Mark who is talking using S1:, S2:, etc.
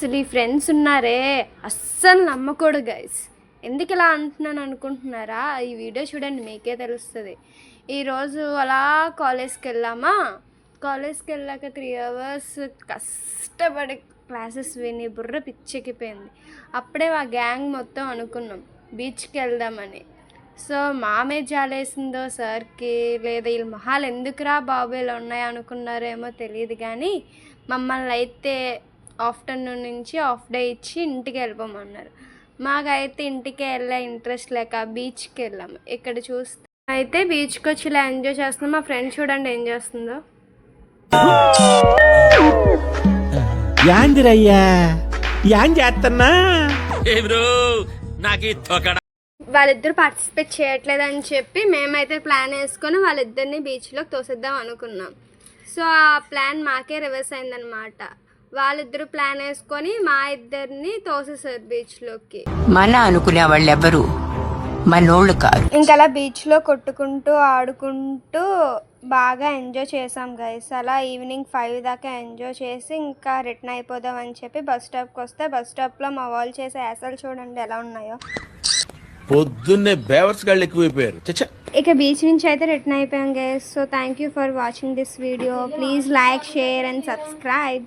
S1: అసలు ఈ ఫ్రెండ్స్ ఉన్నారే అస్సలు నమ్మకూడదు గైస్. ఎందుకు ఇలా అంటున్నాను అనుకుంటున్నారా? ఈ వీడియో చూడండి మీకే తెలుస్తుంది. ఈరోజు అలా కాలేజ్కి వెళ్ళామా, కాలేజ్కి వెళ్ళాక 3 hours కష్టపడి క్లాసెస్ విని బుర్ర పిచ్చెక్కిపోయింది. అప్పుడే ఆ గ్యాంగ్ మొత్తం అనుకున్నాం బీచ్కి వెళ్దామని. సో మామే జాలేసిందో సార్కి, లేదా వీళ్ళ మొహాలు ఎందుకురా బాబు ఇలా ఉన్నాయి అనుకున్నారేమో తెలియదు, కానీ మమ్మల్ని అయితే ఆఫ్టర్నూన్ నుంచి హాఫ్ డే ఇచ్చి ఇంటికి వెళ్ళిపోమన్నారు. మాకైతే ఇంటికి వెళ్ళే ఇంట్రెస్ట్ లేక బీచ్కి వెళ్ళాము. ఇక్కడ చూస్తే అయితే బీచ్కి వచ్చి ఇలా ఎంజాయ్ చేస్తున్నాం. మా ఫ్రెండ్ చూడండి ఏం చేస్తుందో.
S2: యాందిరయ్యా యాం చేస్తున్నా
S1: వాళ్ళిద్దరు పార్టిసిపేట్ చేయట్లేదని చెప్పి మేమైతే ప్లాన్ వేసుకొని వాళ్ళిద్దరిని బీచ్లోకి తోసేద్దాం అనుకున్నాం. సో ఆ ప్లాన్ మాకే రివర్స్ అయిందనమాట. వాళ్ళిద్దరు ప్లాన్ వేసుకొని మా ఇద్దరిని తోసేసారు బీచ్లోకి.
S3: మన అనుకునే వాళ్ళు ఎవరు మనోళ్ళు కాదు.
S1: ఇంకలా బీచ్లో కొట్టుకుంటూ ఆడుకుంటూ బాగా ఎంజాయ్ చేసాం గైస్. అలా ఈవినింగ్ 5 దాకా ఎంజాయ్ చేసి ఇంకా రిటర్న్ అయిపోదాం అని చెప్పి బస్ స్టాప్కి వస్తే బస్ స్టాప్లో మా వాళ్ళు చేసే యాసలు చూడండి ఎలా ఉన్నాయో.
S2: పొద్దున్నే బేవర్స్ గాళ్ళు ఎక్కువైపోయారు.
S1: ఇక బీచ్ నుంచి అయితే రిటర్న్ అయిపోయాం guys. So thank you for watching this video. Please like, share and subscribe.